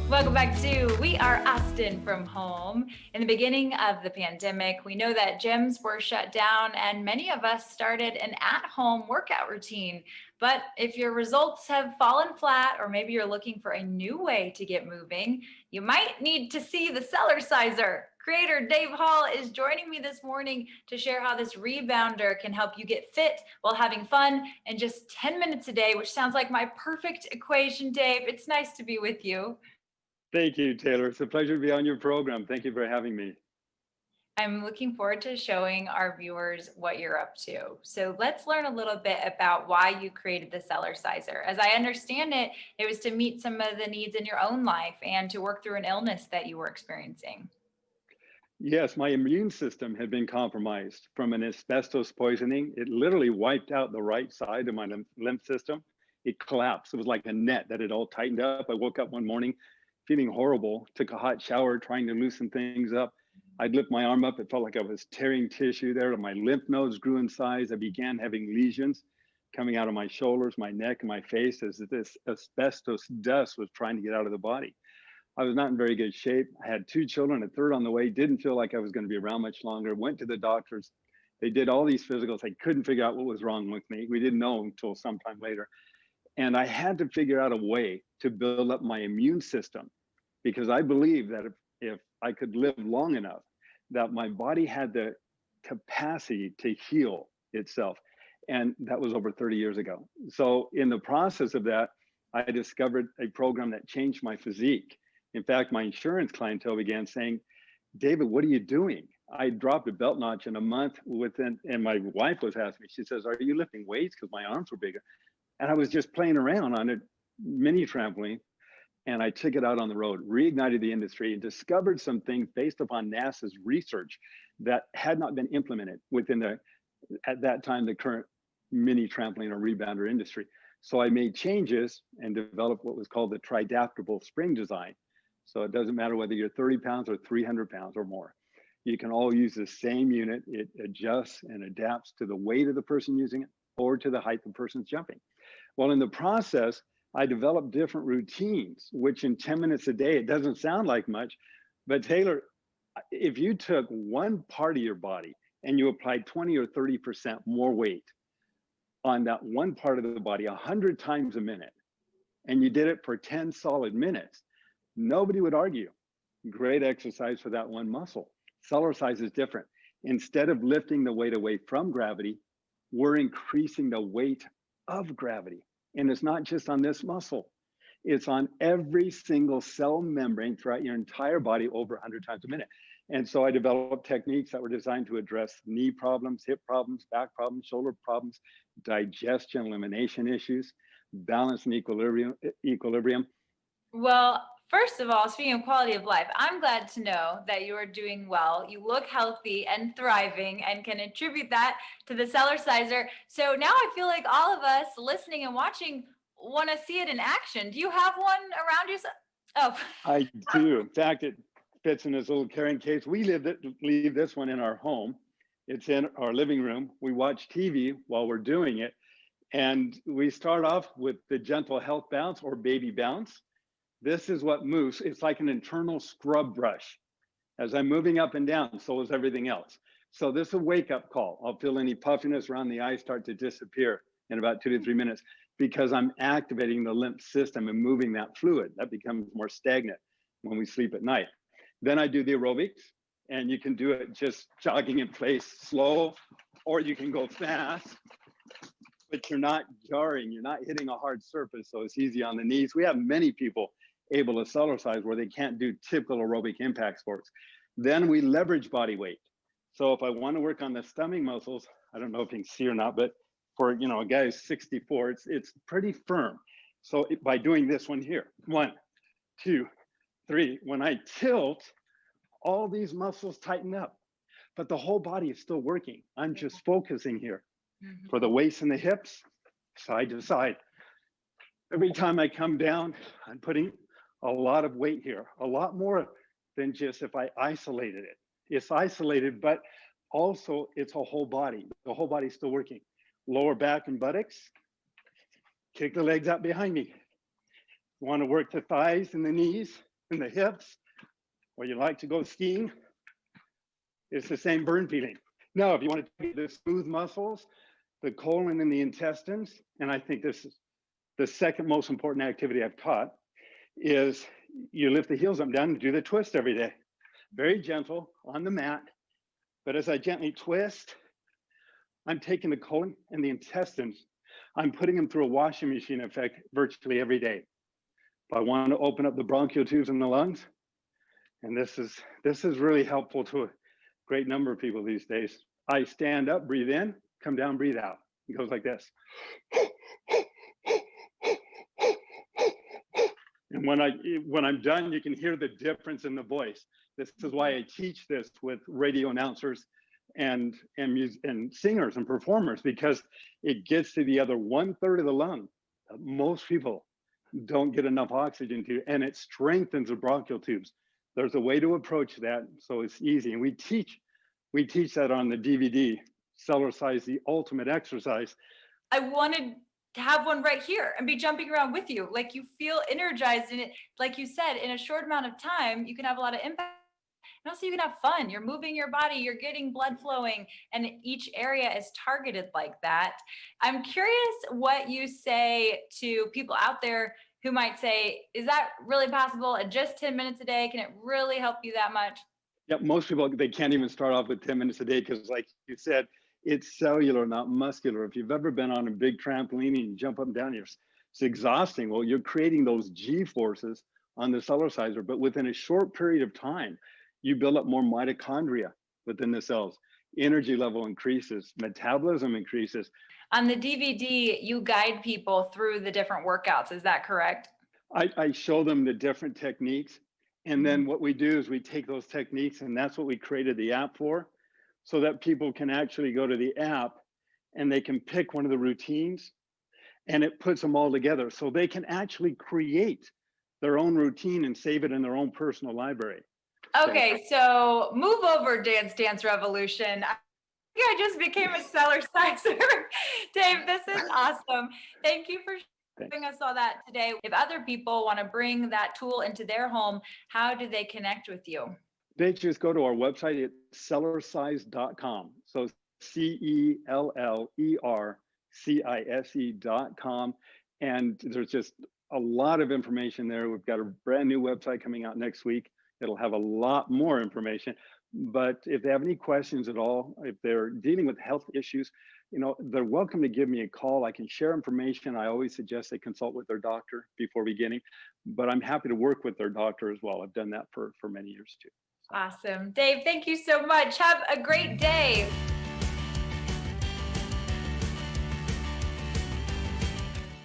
Welcome back to We Are Austin from Home. In the beginning of the pandemic, we know that gyms were shut down and many of us started an at-home workout routine. But if your results have fallen flat, or maybe you're looking for a new way to get moving, you might need to see the Cellerciser. Creator Dave Hall is joining me this morning to share how this rebounder can help you get fit while having fun in just 10 minutes a day, which sounds like my perfect equation, Dave. It's nice to be with you. Thank you, Taylor. It's a pleasure to be on your program. Thank you for having me. I'm looking forward to showing our viewers what you're up to. So let's learn a little bit about why you created the Cellerciser. As I understand it, it was to meet some of the needs in your own life and to work through an illness that you were experiencing. Yes, my immune system had been compromised from an asbestos poisoning. It literally wiped out the right side of my lymph system. It collapsed. It was like a net that had all tightened up. I woke up one morning feeling horrible, took a hot shower, trying to loosen things up. I'd lift my arm up. It felt like I was tearing tissue there. My lymph nodes grew in size. I began having lesions coming out of my shoulders, my neck, and my face as this asbestos dust was trying to get out of the body. I was not in very good shape. I had two children, a third on the way, didn't feel like I was going to be around much longer. Went to the doctors. They did all these physicals. They couldn't figure out what was wrong with me. We didn't know until sometime later. And I had to figure out a way to build up my immune system because I believe that if I could live long enough, that my body had the capacity to heal itself. And that was over 30 years ago. So in the process of that, I discovered a program that changed my physique. In fact, my insurance clientele began saying, David, what are you doing? I dropped a belt notch in a month within, and my wife was asking me, she says, are you lifting weights? Because my arms were bigger. And I was just playing around on a mini trampoline. And I took it out on the road, reignited the industry, and discovered some things based upon NASA's research that had not been implemented within at that time, the current mini trampoline or rebounder industry. So I made changes and developed what was called the tridaptable spring design. So it doesn't matter whether you're 30 pounds or 300 pounds or more. You can all use the same unit. It adjusts and adapts to the weight of the person using it or to the height the person's jumping. Well, in the process, I developed different routines, which in 10 minutes a day, it doesn't sound like much, but Taylor, if you took one part of your body and you applied 20 or 30% more weight on that one part of the body 100 times a minute, and you did it for 10 solid minutes, nobody would argue. Great exercise for that one muscle. Cellercise is different. Instead of lifting the weight away from gravity, we're increasing the weight of gravity. And it's not just on this muscle, it's on every single cell membrane throughout your entire body over 100 times a minute. And so I developed techniques that were designed to address knee problems, hip problems, back problems, shoulder problems, digestion, elimination issues, balance and equilibrium. Well, first of all, speaking of quality of life, I'm glad to know that you are doing well. You look healthy and thriving and can attribute that to the Cellerciser. So now I feel like all of us listening and watching want to see it in action. Do you have one around yourself? Oh, I do. In fact, it fits in this little carrying case. We leave this one in our home. It's in our living room. We watch TV while we're doing it. And we start off with the gentle health bounce or baby bounce. This is what moves. It's like an internal scrub brush. As I'm moving up and down, so is everything else. So this is a wake-up call. I'll feel any puffiness around the eyes start to disappear in about 2 to 3 minutes because I'm activating the lymph system and moving that fluid. That becomes more stagnant when we sleep at night. Then I do the aerobics, and you can do it just jogging in place, slow, or you can go fast, but you're not jarring, you're not hitting a hard surface, so it's easy on the knees. We have many people able to Cellercise where they can't do typical aerobic impact sports. Then we leverage body weight. So if I want to work on the stomach muscles, I don't know if you can see or not, but for a guy who's 64, it's pretty firm. So by doing this one here, 1, 2, 3, when I tilt, all these muscles tighten up, but the whole body is still working. I'm just focusing here. For the waist and the hips, side to side. Every time I come down, I'm putting a lot of weight here, a lot more than just if I isolated it. It's isolated, but also it's a whole body. The whole body's still working. Lower back and buttocks, kick the legs out behind me. Want to work the thighs and the knees, in the hips, or you like to go skiing, it's the same burn feeling. Now, if you want to take the smooth muscles, the colon and the intestines, and I think this is the second most important activity I've taught, is you lift the heels up and down and do the twist every day. Very gentle on the mat, but as I gently twist, I'm taking the colon and the intestines, I'm putting them through a washing machine effect virtually every day. If I want to open up the bronchial tubes in the lungs, and this is really helpful to a great number of people these days. I stand up, breathe in, come down, breathe out. It goes like this. And when I'm done, you can hear the difference in the voice. This is why I teach this with radio announcers and singers and performers, because it gets to the other 1/3 of the lung that most people don't get enough oxygen to, and it strengthens the bronchial tubes. There's a way to approach that, so it's easy. And we teach that on the DVD, Cellercise, the ultimate exercise. I wanted to have one right here and be jumping around with you. Like, you feel energized in it. Like you said, in a short amount of time, you can have a lot of impact. And also you can have fun. You're moving your body, you're getting blood flowing, and each area is targeted like that. I'm curious what you say to people out there who might say, is that really possible at just 10 minutes a day? Can it really help you that much? Yeah, most people, they can't even start off with 10 minutes a day because, like you said, it's cellular, not muscular. If you've ever been on a big trampoline and you jump up and down, it's exhausting. Well, you're creating those G forces on the Cellerciser, but within a short period of time, you build up more mitochondria within the cells. Energy level increases, metabolism increases. On the DVD, you guide people through the different workouts. Is that correct? I show them the different techniques. And then what we do is we take those techniques, and that's what we created the app for, so that people can actually go to the app and they can pick one of the routines, and it puts them all together. So they can actually create their own routine and save it in their own personal library. Okay, so move over, Dance Dance Revolution. I just became a Cellerciser. Dave, this is awesome. Thank you for showing us all that today. If other people want to bring that tool into their home, how do they connect with you? They just go to our website at cellercise.com. So CELLERCISE.com. And there's just a lot of information there. We've got a brand new website coming out next week. It'll have a lot more information. But if they have any questions at all, if they're dealing with health issues, they're welcome to give me a call. I can share information. I always suggest they consult with their doctor before beginning, but I'm happy to work with their doctor as well. I've done that for many years too. Awesome. Dave, thank you so much. Have a great day.